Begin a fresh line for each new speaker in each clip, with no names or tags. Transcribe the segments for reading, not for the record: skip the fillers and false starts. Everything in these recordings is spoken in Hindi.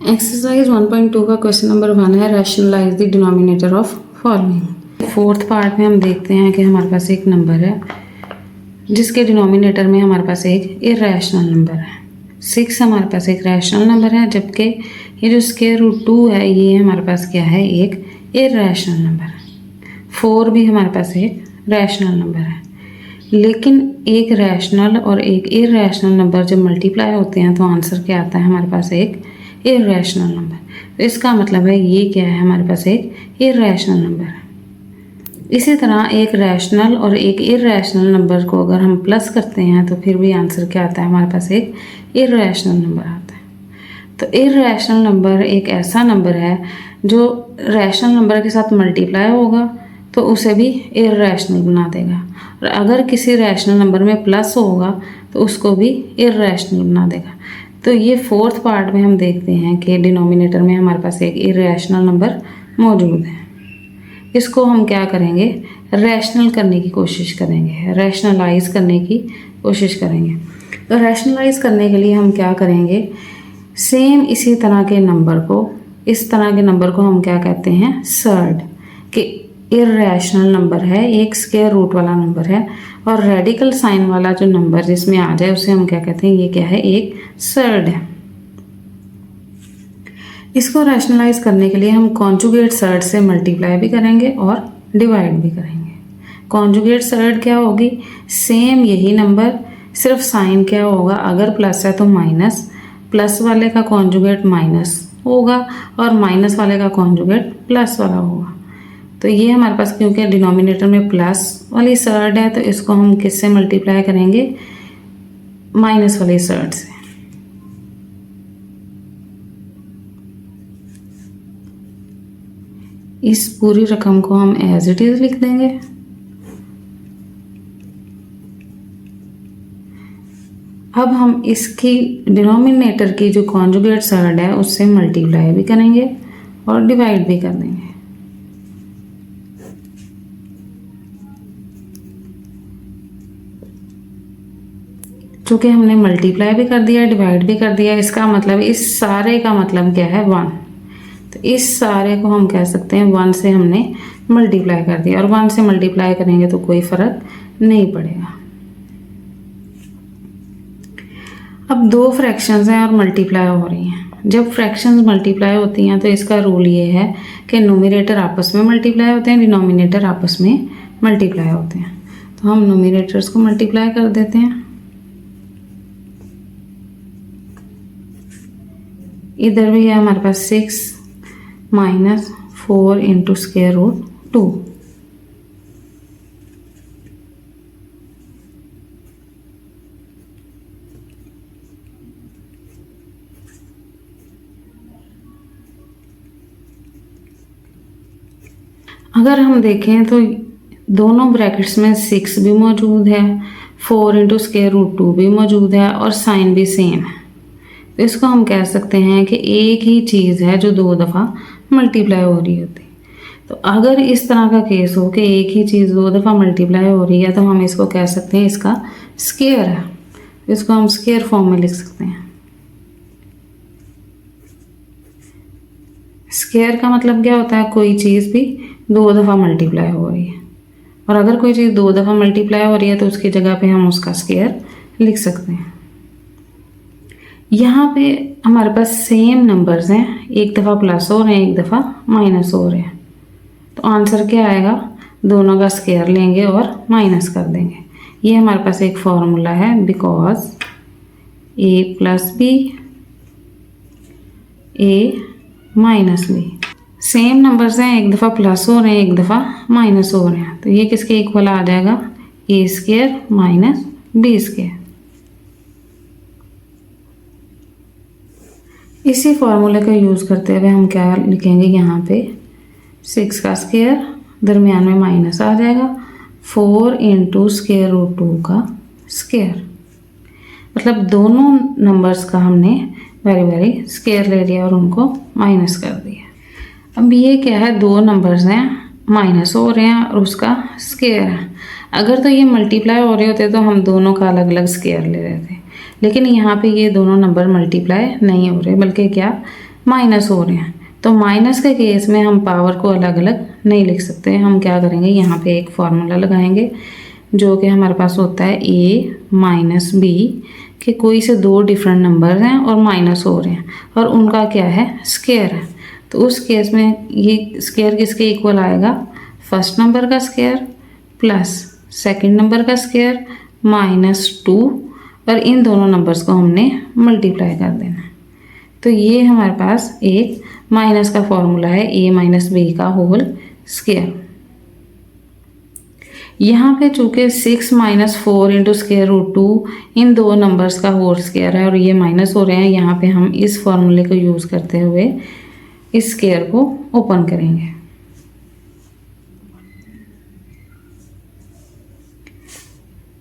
एक्सरसाइज 1.2 का क्वेश्चन नंबर 1 है, rationalise the denominator of following. Fourth part में हम देखते हैं कि हमारे पास एक नंबर है जिसके डिनोमिनेटर में हमारे पास एक इरेशनल नंबर है। 6 हमारे पास एक रैशनल नंबर है, जबकि ये जो स्क्वायर रूट 2 है ये हमारे पास क्या है, एक इरेशनल नंबर है। 4 भी हमारे पास एक रैशनल नंबर है, लेकिन एक रैशनल और एक इरेशनल नंबर जब मल्टीप्लाई होते हैं तो आंसर क्या आता है, हमारे पास एक इरेशनल नंबर। तो इसका मतलब है ये क्या है, हमारे पास एक इरेशनल नंबर है। इसी तरह एक रैशनल और एक इरेशनल नंबर को अगर हम प्लस करते हैं तो फिर भी आंसर क्या आता है, हमारे पास एक इरेशनल नंबर आता है। तो इरेशनल नंबर एक ऐसा नंबर है जो रैशनल नंबर के साथ मल्टीप्लाई होगा तो उसे भी इरेशनल बना देगा, और अगर किसी रैशनल नंबर में प्लस होगा तो उसको भी इरेशनल बना देगा। तो ये फोर्थ पार्ट में हम देखते हैं कि डिनोमिनेटर में हमारे पास एक इरेशनल नंबर मौजूद है। इसको हम क्या करेंगे, रैशनल करने की कोशिश करेंगे, रैशनलाइज करने की कोशिश करेंगे। तो रैशनलाइज करने के लिए हम क्या करेंगे, सेम इसी तरह के नंबर को, इस तरह के नंबर को हम क्या कहते हैं, सर्ड, कि इरेशनल नंबर है, एक स्क्वायर रूट वाला नंबर है, और रेडिकल साइन वाला जो नंबर जिसमें आ जाए उसे हम क्या कहते हैं, ये क्या है, एक सर्ड है। इसको रैशनलाइज करने के लिए हम कॉन्जुगेट सर्ड से मल्टीप्लाई भी करेंगे और डिवाइड भी करेंगे। कॉन्जुगेट सर्ड क्या होगी, सेम यही नंबर, सिर्फ साइन क्या होगा, अगर प्लस है तो माइनस, प्लस वाले का कॉन्जुगेट माइनस होगा और माइनस वाले का कॉन्जुगेट प्लस वाला होगा। तो ये हमारे पास क्योंकि डिनोमिनेटर में प्लस वाली सर्ड है तो इसको हम किससे मल्टीप्लाई करेंगे, माइनस वाली सर्ड से। इस पूरी रकम को हम एज इट इज लिख देंगे। अब हम इसकी डिनोमिनेटर की जो कॉन्जुगेट सर्ड है उससे मल्टीप्लाई भी करेंगे और डिवाइड भी कर देंगे। चूँकि हमने मल्टीप्लाई भी कर दिया, डिवाइड भी कर दिया, इसका मतलब, इस सारे का मतलब क्या है, 1। तो इस सारे को हम कह सकते हैं 1 से हमने मल्टीप्लाई कर दिया, और 1 से मल्टीप्लाई करेंगे तो कोई फ़र्क नहीं पड़ेगा। अब दो फ्रैक्शंस हैं और मल्टीप्लाई हो रही हैं। जब फ्रैक्शंस मल्टीप्लाई होती हैं तो इसका रूल ये है कि न्यूमरेटर आपस में मल्टीप्लाई होते हैं, डिनोमिनेटर आपस में मल्टीप्लाई होते हैं। तो हम न्यूमरेटर्स को मल्टीप्लाई कर देते हैं। इधर भी है हमारे पास 6 माइनस 4 इंटू स्क्वायर रूट 2। अगर हम देखें तो दोनों ब्रैकेट्स में 6 भी मौजूद है, 4 इंटू स्क्वायर रूट 2 भी मौजूद है, और साइन भी सेम है। तो इसको हम कह सकते हैं कि एक ही चीज़ है जो 2 दफ़ा मल्टीप्लाई हो रही होती। तो अगर इस तरह का केस हो कि एक ही चीज़ 2 दफ़ा मल्टीप्लाई हो रही है तो हम इसको कह सकते हैं इसका स्क्वायर है। तो इसको हम स्क्वायर फॉर्म में लिख सकते हैं। स्क्वायर का मतलब क्या होता है, कोई चीज़ भी 2 दफ़ा मल्टीप्लाई हो रही है, और अगर कोई चीज़ 2 दफ़ा मल्टीप्लाई हो रही है तो उसकी जगह पे हम उसका स्क्वायर लिख सकते हैं। यहाँ पे हमारे पास सेम नंबर्स हैं, एक दफ़ा प्लस हो रहे हैं, एक दफ़ा माइनस हो रहे हैं। तो आंसर क्या आएगा, दोनों का स्क्वायर लेंगे और माइनस कर देंगे। ये हमारे पास एक फॉर्मूला है, because a plus B a minus B. Same numbers हैं, एक दफ़ा प्लस हो रहे हैं, एक दफ़ा माइनस हो रहे हैं, तो ये किसके इक्वल आ जाएगा, a square minus B square. इसी फॉर्मूले का यूज़ करते हुए हम क्या लिखेंगे, यहाँ पे 6 का स्क्वायर, दरमियान में माइनस आ जाएगा, 4 इंटू स्क्वायर रूट 2 का स्क्वायर। मतलब दोनों नंबर्स का हमने वेरी स्क्वायर ले लिया और उनको माइनस कर दिया। अब ये क्या है, 2 नंबर्स हैं, माइनस हो रहे हैं और उसका स्क्वायर है। अगर तो ये मल्टीप्लाई हो रहे होते तो हम दोनों का अलग अलग स्क्वायर ले रहे थे, लेकिन यहाँ पे ये दोनों नंबर मल्टीप्लाई नहीं हो रहे, बल्कि क्या माइनस हो रहे हैं। तो माइनस के केस में हम पावर को अलग अलग नहीं लिख सकते। हम क्या करेंगे, यहाँ पे एक फॉर्मूला लगाएंगे जो कि हमारे पास होता है a माइनस बी, कि कोई से दो डिफरेंट नंबर हैं और माइनस हो रहे हैं और उनका क्या है, स्क्वायर है। तो उस केस में ये स्क्वायर किसके इक्वल आएगा, फर्स्ट नंबर का स्क्वायर प्लस सेकंड नंबर का स्क्वायर माइनस 2, और इन दोनों नंबर्स को हमने मल्टीप्लाई कर देना है। तो ये हमारे पास एक माइनस का फॉर्मूला है, a माइनस बी का होल स्क्वायर। यहाँ पे चूँकि 6 माइनस 4 इंटू स्क्वायर रूट 2 इन दो नंबर्स का होल स्क्वायर है और ये माइनस हो रहे हैं, यहाँ पे हम इस फॉर्मूले को यूज़ करते हुए इस स्क्वायर को ओपन करेंगे।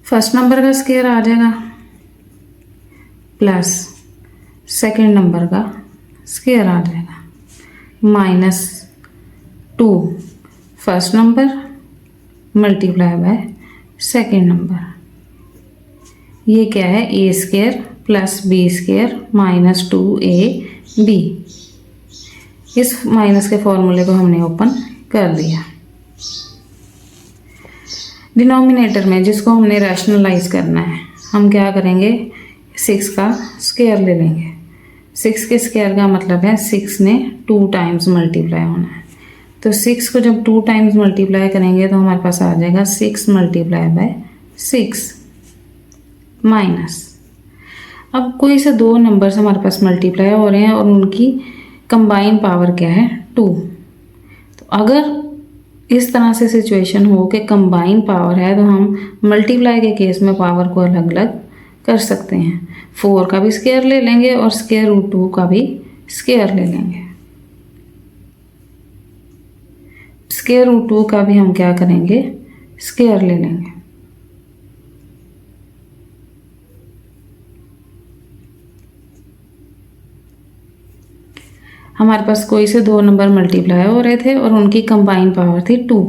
फर्स्ट नंबर का स्क्वायर आ जाएगा प्लस सेकंड नंबर का स्क्वायर आ जाएगा minus 2 first number multiply by second number. ये क्या है, a square plus b square minus 2ab। इस माइनस के फॉर्मूले को हमने ओपन कर दिया। डिनोमिनेटर में जिसको हमने रैशनलाइज करना है, हम क्या करेंगे, 6 का स्क्वायर ले लेंगे। 6 के स्क्वायर का मतलब है 6 ने 2 टाइम्स मल्टीप्लाई होना है। तो 6 को जब 2 टाइम्स मल्टीप्लाई करेंगे तो हमारे पास आ जाएगा 6 मल्टीप्लाई बाय 6 माइनस। अब कोई से दो नंबर्स हमारे पास मल्टीप्लाई हो रहे हैं और उनकी कंबाइन पावर क्या है, 2। तो अगर इस तरह से सिचुएशन हो कि कंबाइन पावर है तो हम मल्टीप्लाई के केस में पावर को अलग अलग कर सकते हैं। 4 का भी स्क्वायर ले लेंगे और स्क्वायर रूट 2 का भी स्क्वायर ले लेंगे। स्क्वायर रूट 2 का भी हम क्या करेंगे, स्क्वायर ले लेंगे। हमारे पास कोई से दो नंबर मल्टीप्लाई हो रहे थे और उनकी कंबाइन पावर थी 2।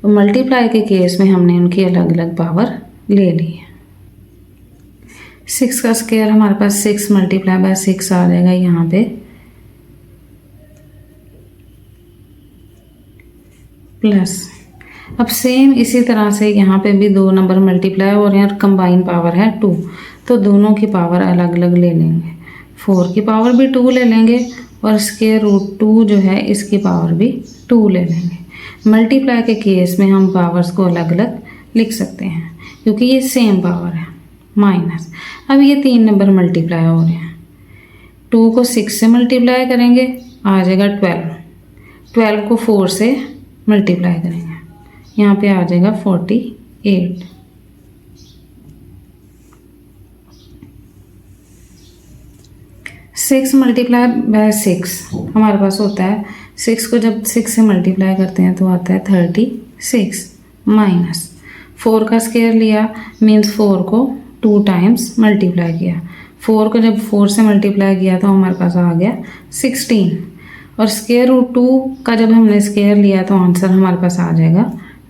तो मल्टीप्लाई के केस में हमने उनकी अलग अलग पावर ले ली है। 6 का स्क्वायर हमारे पास 6 मल्टीप्लाई बाय 6 आ जाएगा यहाँ पे, प्लस अब सेम इसी तरह से यहाँ पे भी दो नंबर मल्टीप्लाई हो रहे हैं और कंबाइन पावर है 2, तो दोनों की पावर अलग अलग ले लेंगे। 4 की पावर भी 2 ले लेंगे और स्क्वायर रूट 2 जो है इसकी पावर भी 2 ले लेंगे। मल्टीप्लाई के केस में हम पावर्स को अलग अलग लिख सकते हैं क्योंकि ये सेम पावर है माइनस। अब ये 3 नंबर मल्टीप्लाई हो रहे हैं, 2 को 6 से मल्टीप्लाई करेंगे आ जाएगा 12, 12 को 4 से मल्टीप्लाई करेंगे, यहाँ पे आ जाएगा 48। सिक्स मल्टीप्लाई बाय 6 हमारे पास होता है, 6 को जब 6 से मल्टीप्लाई करते हैं तो आता है 36 माइनस 4 का स्क्वायर लिया मीन्स 4 को 2 टाइम्स मल्टीप्लाई किया। 4 को जब 4 से मल्टीप्लाई किया तो हमारे पास आ गया 16, और स्क्वायर रूट 2 का जब हमने स्क्वायर लिया तो आंसर हमारे पास आ जाएगा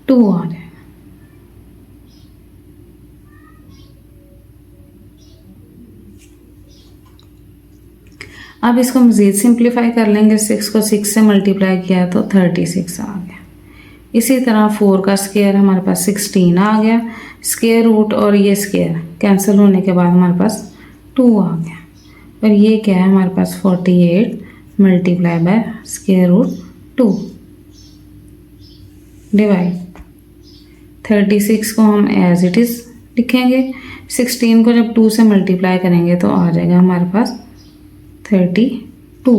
2 आ जाएगा। अब इसको मज़ीद सिंप्लीफाई कर लेंगे। 6 को 6 से मल्टीप्लाई किया तो 36 आ गया। इसी तरह 4 का स्क्वायर हमारे पास 16 आ गया। स्क्वायर रूट और ये स्क्वायर कैंसिल होने के बाद हमारे पास 2 आ गया, और ये क्या है हमारे पास 48 multiply by square root 2 divide 36 को हम एज इट इज़ लिखेंगे। 16 को जब 2 से मल्टीप्लाई करेंगे तो आ जाएगा हमारे पास 32।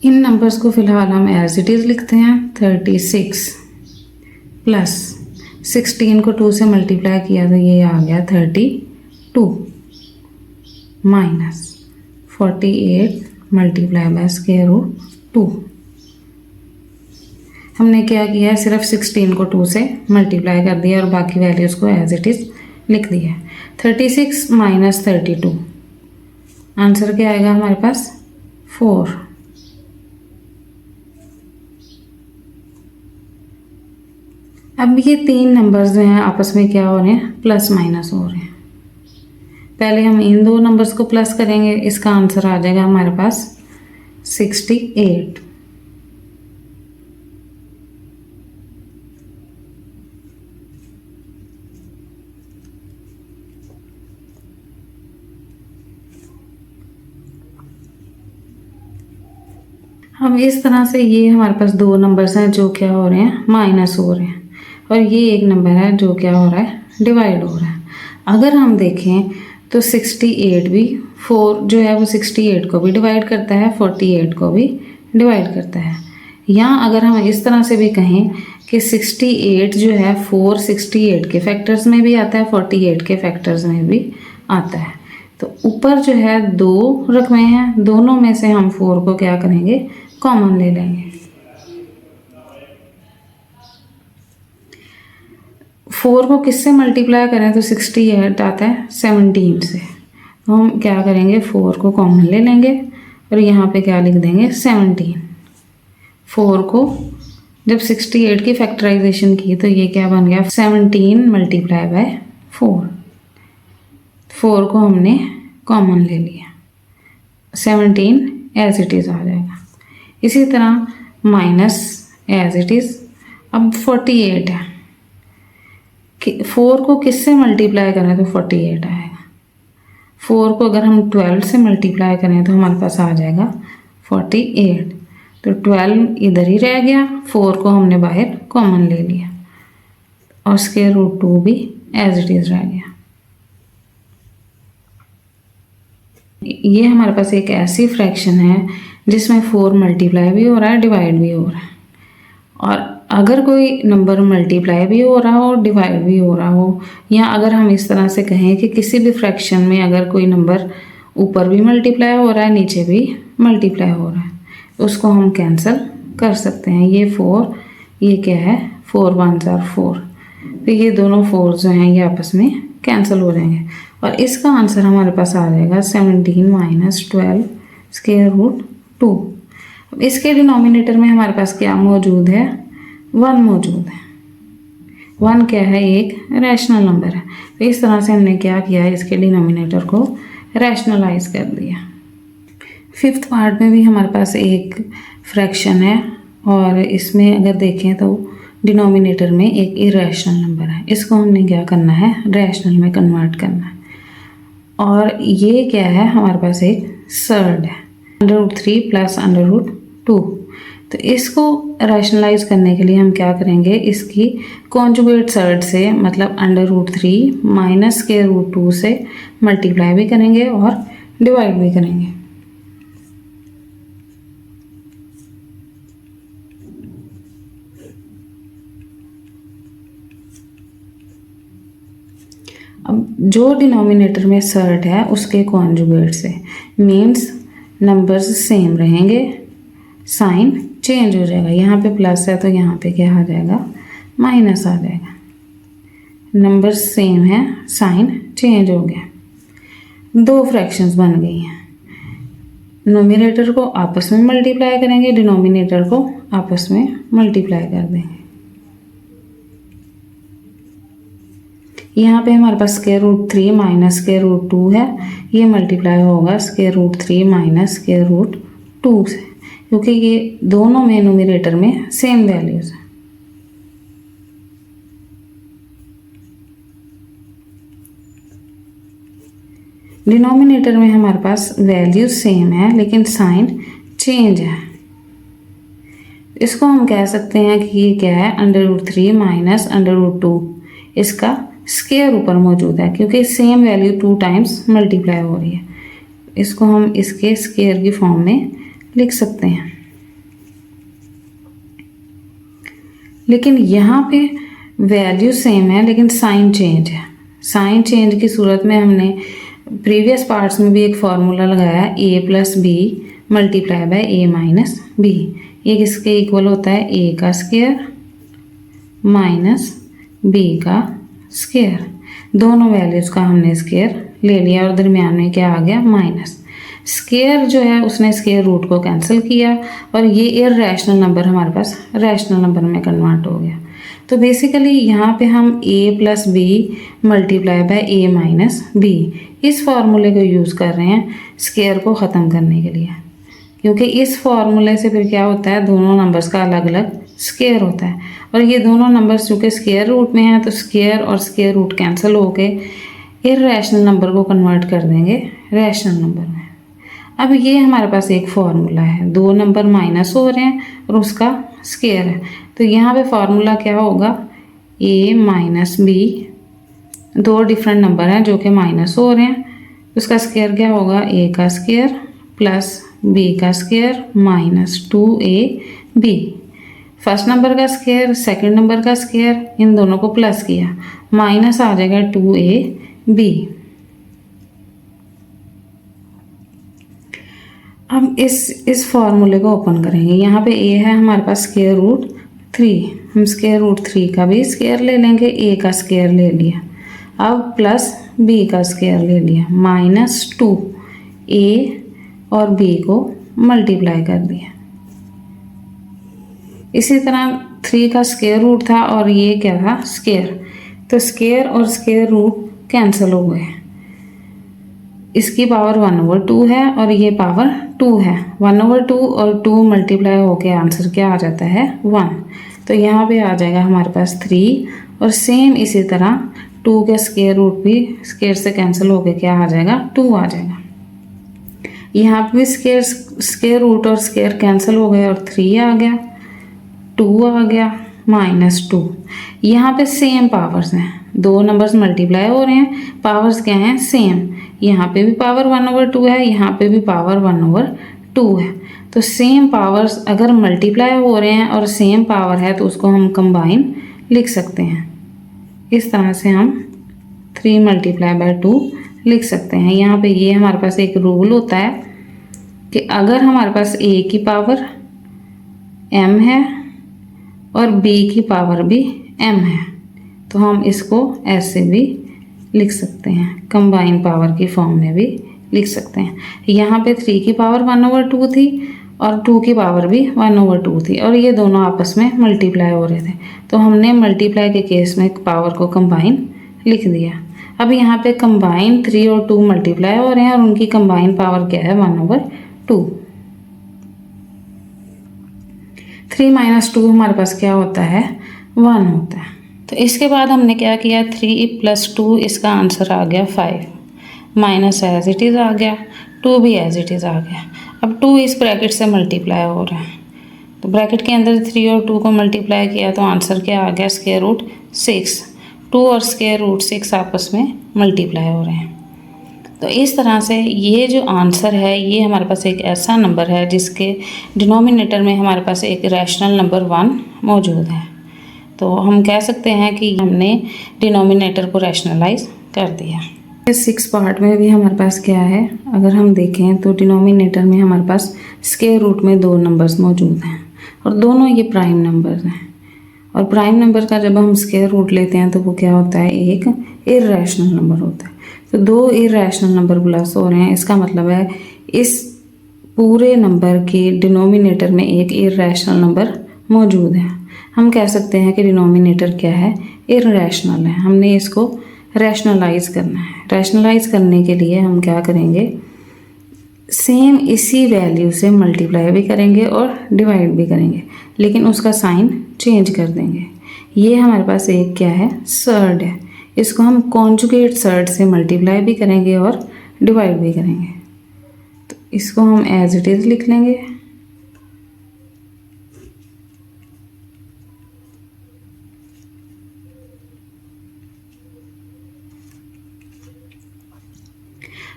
इन नंबर्स को फिलहाल हम एज इट इज़ लिखते हैं। 36 प्लस 16 को 2 से मल्टीप्लाई किया तो ये आ गया 32 minus 48 multiply by square root 2। हमने क्या किया है, सिर्फ 16 को 2 से मल्टीप्लाई कर दिया और बाकी वैल्यूज़ को एज इट इज़ लिख दिया है। 36 माइनस 32 आंसर क्या आएगा हमारे पास 4। अब ये 3 नंबर्स जो हैं आपस में क्या हो रहे हैं, प्लस माइनस हो रहे हैं। पहले हम इन दो नंबर्स को प्लस करेंगे, इसका आंसर आ जाएगा हमारे पास 68। हम इस तरह से, ये हमारे पास दो नंबर्स हैं जो क्या हो रहे हैं, माइनस हो रहे हैं, और ये एक नंबर है जो क्या हो रहा है, डिवाइड हो रहा है। अगर हम देखें तो 68 भी 4 जो है वो 68 को भी डिवाइड करता है, 48 को भी डिवाइड करता है। या अगर हम इस तरह से भी कहें कि 68 जो है 4 68 के फैक्टर्स में भी आता है, 48 के फैक्टर्स में भी आता है। तो ऊपर जो है दो रकमे हैं, दोनों में से हम 4 को क्या करेंगे, कॉमन ले लेंगे। 4 को किससे मल्टीप्लाई करें तो 68 आता है 17 से, तो हम क्या करेंगे, 4 को कॉमन ले लेंगे और यहाँ पे क्या लिख देंगे, 17। 4 को जब 68 की फैक्टराइजेशन की तो ये क्या बन गया, 17 मल्टीप्लाई बाय 4। 4 को हमने कॉमन ले लिया, 17 एज इट इज़ आ जाएगा। इसी तरह माइनस एज इट इज़। अब 48 है, 4 को किससे मल्टीप्लाई करें तो 48 आएगा। 4 को अगर हम 12 से मल्टीप्लाई करें तो हमारे पास आ जाएगा 48। तो 12 इधर ही रह गया, 4 को हमने बाहर कॉमन ले लिया और स्क्वायर रूट 2 भी एज इट इज़ रह गया। ये हमारे पास एक ऐसी फ्रैक्शन है जिसमें 4 मल्टीप्लाई भी हो रहा है, डिवाइड भी हो रहा है। और अगर कोई नंबर मल्टीप्लाई भी हो रहा हो, डिवाइड भी हो रहा हो, या अगर हम इस तरह से कहें कि किसी भी फ्रैक्शन में अगर कोई नंबर ऊपर भी मल्टीप्लाई हो रहा है, नीचे भी मल्टीप्लाई हो रहा है, तो उसको हम कैंसिल कर सकते हैं। ये 4, ये क्या है, 4 1s are 4, तो ये दोनों 4 जो हैं ये आपस में कैंसिल हो जाएंगे और इसका आंसर हमारे पास आ जाएगा 17 माइनस 12 स्क्वायर रूट 2। इसके डिनोमिनेटर में हमारे पास क्या मौजूद है, 1 मौजूद है। 1 क्या है, एक रैशनल नंबर है। तो इस तरह से हमने क्या किया है, इसके डिनोमिनेटर को रैशनलाइज कर दिया। 5th पार्ट में भी हमारे पास एक फ्रैक्शन है और इसमें अगर देखें तो डिनोमिनेटर में एक इरेशनल नंबर है। इसको हमने क्या करना है, रैशनल में कन्वर्ट करना है। और ये क्या है, हमारे पास एक सर्ड है, √3 प्लस √2। तो इसको रैशनलाइज करने के लिए हम क्या करेंगे, इसकी कॉन्जुगेट सर्ड से मतलब √3 माइनस स्क्वायर रूट 2 से मल्टीप्लाई भी करेंगे और डिवाइड भी करेंगे। अब जो डिनोमिनेटर में सर्ड है उसके कॉन्जुगेट से, मीन्स नंबर्स सेम रहेंगे, साइन चेंज हो जाएगा। यहाँ पे प्लस है तो यहाँ पे क्या आ जाएगा, माइनस आ जाएगा। नंबर सेम है, साइन चेंज हो गया। 2 फ्रैक्शंस बन गई हैं। नोमिनेटर को आपस में मल्टीप्लाई करेंगे, डिनोमिनेटर को आपस में मल्टीप्लाई कर देंगे। यहाँ पे हमारे पास square root 3 minus square root 2 है, ये मल्टीप्लाई होगा square root 3 minus square root 2 से, क्योंकि ये दोनों में न्यूमरेटर में सेम वैल्यूज हैं। डिनोमिनेटर में हमारे पास वैल्यूज सेम है लेकिन साइन चेंज है। इसको हम कह सकते हैं कि ये क्या है, √3 माइनस √2, इसका स्क्वायर ऊपर मौजूद है क्योंकि सेम वैल्यू 2 टाइम्स मल्टीप्लाई हो रही है। इसको हम इसके स्क्वायर की फॉर्म में लिख सकते हैं। लेकिन यहाँ पे वैल्यू सेम है लेकिन साइन चेंज है। साइन चेंज की सूरत में हमने प्रीवियस पार्ट्स में भी एक फार्मूला लगाया, a plus B multiply by a minus B. ये किसके इक्वल होता है, a का स्क्वायर माइनस b का स्क्वायर। दोनों वैल्यूज़ का हमने स्क्वायर ले लिया और दरमियान में क्या आ गया, माइनस। स्क्वायर जो है उसने स्क्वायर रूट को कैंसिल किया और ये इररेशनल नंबर हमारे पास रैशनल नंबर में कन्वर्ट हो गया। तो बेसिकली यहाँ पे हम a plus B multiply by a minus B इस फार्मूले को यूज़ कर रहे हैं स्क्वायर को ख़त्म करने के लिए। क्योंकि इस फॉर्मूले से फिर क्या होता है, दोनों नंबर्स का अलग अलग स्क्वायर होता है। और ये दोनों नंबर्स चूँकि स्क्वायर रूट में हैं तो स्क्वायर और स्क्वायर रूट कैंसिल होके इर्रेशनल नंबर को कन्वर्ट कर देंगे रैशनल नंबर में। अब ये हमारे पास एक फॉर्मूला है, दो नंबर माइनस हो रहे हैं और उसका स्क्वायर है, तो यहाँ पे फॉर्मूला क्या होगा, a माइनस बी, दो डिफरेंट नंबर हैं जो कि माइनस हो रहे हैं, उसका स्क्वायर क्या होगा, a का स्क्वायर प्लस b का square minus 2ab। First number का स्क्वायर, सेकंड नंबर का स्क्वायर, इन दोनों को प्लस किया, माइनस आ जाएगा 2ab। अब इस फॉर्मूले को ओपन करेंगे। यहाँ पे a है हमारे पास स्क्वायर रूट 3, हम स्क्वायर रूट 3 का भी स्क्वायर ले लेंगे, a का स्क्वायर ले लिया, अब प्लस b का स्क्वायर ले लिया, माइनस 2 a और b को मल्टीप्लाई कर दिया। इसी तरह 3 का स्क्वायर रूट था और ये क्या था, स्क्वायर, तो स्क्वायर और स्क्वायर रूट कैंसिल हो गए। इसकी पावर 1/2 है और ये पावर 2 है, 1/2 और 2 मल्टीप्लाई होके आंसर क्या आ जाता है, 1। तो यहाँ पे आ जाएगा हमारे पास 3 और सेम इसी तरह 2 का स्क्वायर रूट भी स्क्वायर से कैंसिल होके क्या आ जाएगा, 2 आ जाएगा। यहाँ पे भी स्क्वायर रूट और स्क्वायर कैंसिल हो गए और 3 आ गया, 2 आ गया, माइनस 2। यहाँ पे सेम पावर्स हैं, दो नंबर्स मल्टीप्लाई हो रहे हैं, पावर्स क्या हैं, सेम। यहाँ पे भी पावर 1/2 है, यहाँ पे भी पावर 1/2 है, तो सेम पावर्स अगर मल्टीप्लाई हो रहे हैं और सेम पावर है तो उसको हम कंबाइन लिख सकते हैं। इस तरह से हम 3 × 2 लिख सकते हैं। यहाँ पे ये हमारे पास एक रूल होता है कि अगर हमारे पास a की पावर m है और b की पावर भी m है तो हम इसको ऐसे भी लिख सकते हैं, कंबाइन पावर की फॉर्म में भी लिख सकते हैं। यहाँ पे 3 की पावर 1/2 थी और 2 की पावर भी 1/2 थी और ये दोनों आपस में मल्टीप्लाई हो रहे थे, तो हमने मल्टीप्लाई के केस में पावर को कंबाइन लिख दिया। अब यहाँ पे कंबाइन 3 और 2 मल्टीप्लाई हो रहे हैं और उनकी कंबाइन पावर क्या है, 1/2। 3 - 2 हमारे पास क्या होता है, 1 होता है। तो इसके बाद हमने क्या किया, 3 + 2 इसका आंसर आ गया 5, माइनस एज इट इज़ आ गया, 2 भी एज इट इज़ आ गया। अब 2 इस ब्रैकेट से मल्टीप्लाई हो रहा है, तो ब्रैकेट के अंदर 3 और 2 को मल्टीप्लाई किया तो आंसर क्या आ गया, √6। 2 और √6 आपस में मल्टीप्लाई हो रहे हैं। तो इस तरह से ये जो आंसर है ये हमारे पास एक ऐसा नंबर है जिसके डिनोमिनेटर में हमारे पास एक रैशनल नंबर 1 मौजूद है। तो हम कह सकते हैं कि हमने डिनोमिनेटर को रैशनलाइज कर दिया। इस 6 पार्ट में भी हमारे पास क्या है, अगर हम देखें तो डिनोमिनेटर में हमारे पास स्क्वायर रूट में 2 नंबर्स मौजूद हैं और दोनों ये प्राइम नंबर्स हैं। और प्राइम नंबर का जब हम स्क्वायर रूट लेते हैं तो वो क्या होता है, एक इर्रेशनल नंबर होता है। तो 2 इर्रेशनल नंबर प्लस हो रहे हैं, इसका मतलब है इस पूरे नंबर के डिनोमिनेटर में एक इर्रेशनल नंबर मौजूद है। हम कह सकते हैं कि डिनोमिनेटर क्या है, इर्रेशनल है। हमने इसको रैशनलाइज करना है। रैशनलाइज करने के लिए हम क्या करेंगे, सेम इसी वैल्यू से मल्टीप्लाई भी करेंगे और डिवाइड भी करेंगे, लेकिन उसका साइन चेंज कर देंगे। ये हमारे पास एक क्या है, सर्ड है, इसको हम कॉन्जुगेट सर्ड से मल्टीप्लाई भी करेंगे और डिवाइड भी करेंगे। तो इसको हम एज इट इज़ लिख लेंगे।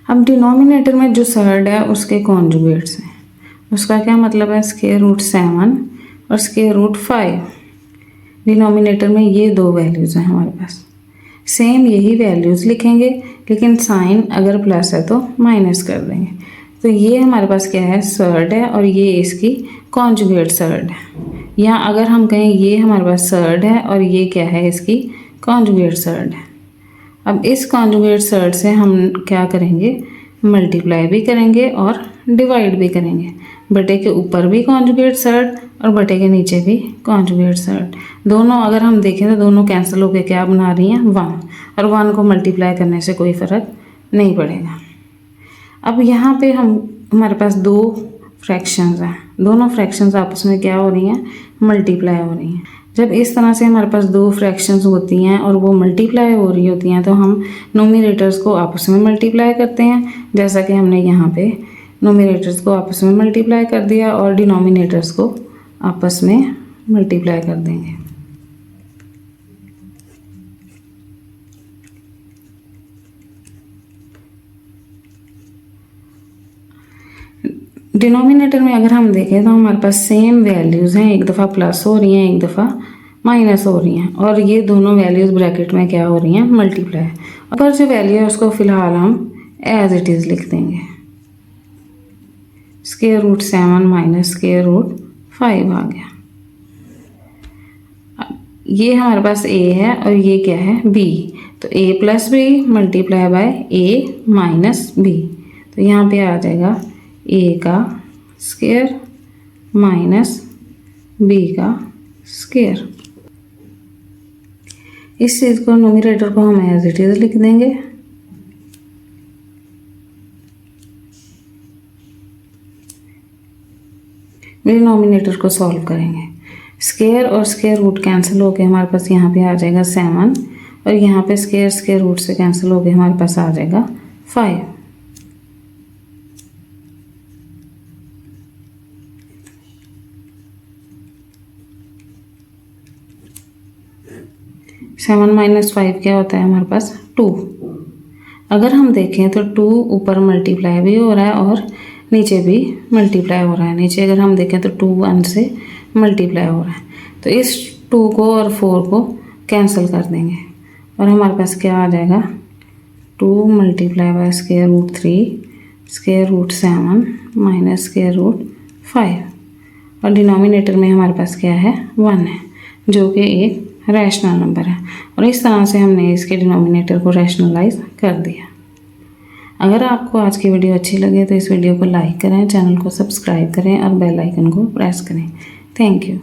अब डिनोमिनेटर में जो सर्ड है उसके कॉन्जुगेट्स हैं, उसका क्या मतलब है, √7 और √5। डिनोमिनेटर में ये 2 वैल्यूज़ हैं हमारे पास, सेम यही वैल्यूज़ लिखेंगे, लेकिन साइन अगर प्लस है तो माइनस कर देंगे। तो ये हमारे पास क्या है, सर्ड है और ये इसकी कॉन्जुगेट सर्ड है। यहाँ अगर हम कहें ये हमारे पास सर्ड है और ये क्या है, इसकी कॉन्जुगेट सर्ड है। अब इस कॉन्जुगेट सर्ड से हम क्या करेंगे, मल्टीप्लाई भी करेंगे और डिवाइड भी करेंगे। बटे के ऊपर भी कॉन्जुगेट सर्ड और बटे के नीचे भी कॉन्जुगेट सर्ड। दोनों अगर हम देखें तो दोनों कैंसिल होकर क्या बना रही हैं, 1, और 1 को मल्टीप्लाई करने से कोई फ़र्क नहीं पड़ेगा। अब यहाँ पे हमारे पास 2 फ्रैक्शंस हैं, दोनों फ्रैक्शंस आपस में क्या हो रही हैं, मल्टीप्लाई हो रही हैं। जब इस तरह से हमारे पास दो फ्रैक्शंस होती हैं और वो मल्टीप्लाई हो रही होती हैं तो हम नोमिनेटर्स को आपस में मल्टीप्लाई करते हैं, जैसा कि हमने यहाँ पे नोमिनेटर्स को आपस में मल्टीप्लाई कर दिया और डिनोमिनेटर्स को आपस में मल्टीप्लाई कर देंगे। डिनोमिनेटर में अगर हम देखें तो हमारे पास सेम वैल्यूज़ हैं, एक दफ़ा प्लस हो रही हैं, एक दफ़ा माइनस हो रही हैं, और ये दोनों वैल्यूज़ ब्रैकेट में क्या हो रही हैं, मल्टीप्लाई। ऊपर जो वैल्यू है उसको फ़िलहाल हम एज इट इज़ लिख देंगे, square root 7 minus square root 5 आ गया। ये हमारे पास a है और ये क्या है, b, तो a plus B multiply by a minus b, तो यहाँ पे आ जाएगा a का स्क्वायर माइनस b का स्क्वायर। इस चीज़ को न्यूमरेटर को हम एज इट इज लिख देंगे। डिनोमिनेटर को सॉल्व करेंगे, स्क्वायर और स्क्वायर रूट कैंसिल होके हमारे पास यहाँ पे आ जाएगा 7 और यहाँ पे स्क्वायर स्क्वायर रूट से कैंसिल होके हमारे पास आ जाएगा 5। सेवन माइनस 5 क्या होता है हमारे पास, 2। अगर हम देखें तो 2 ऊपर मल्टीप्लाई भी हो रहा है और नीचे भी मल्टीप्लाई हो रहा है। नीचे अगर हम देखें तो 2 1 से मल्टीप्लाई हो रहा है, तो इस 2 को और 4 को कैंसिल कर देंगे और हमारे पास क्या आ जाएगा, 2 multiply by square root 3 square root 7 minus square root 5 और डिनोमिनेटर में हमारे पास क्या है, 1 है, जो कि एक रैशनल नंबर है। और इस तरह से हमने इसके डिनोमिनेटर को रैशनलाइज कर दिया। अगर आपको आज की वीडियो अच्छी लगे तो इस वीडियो को लाइक करें, चैनल को सब्सक्राइब करें और बेल आइकन को प्रेस करें। Thank you.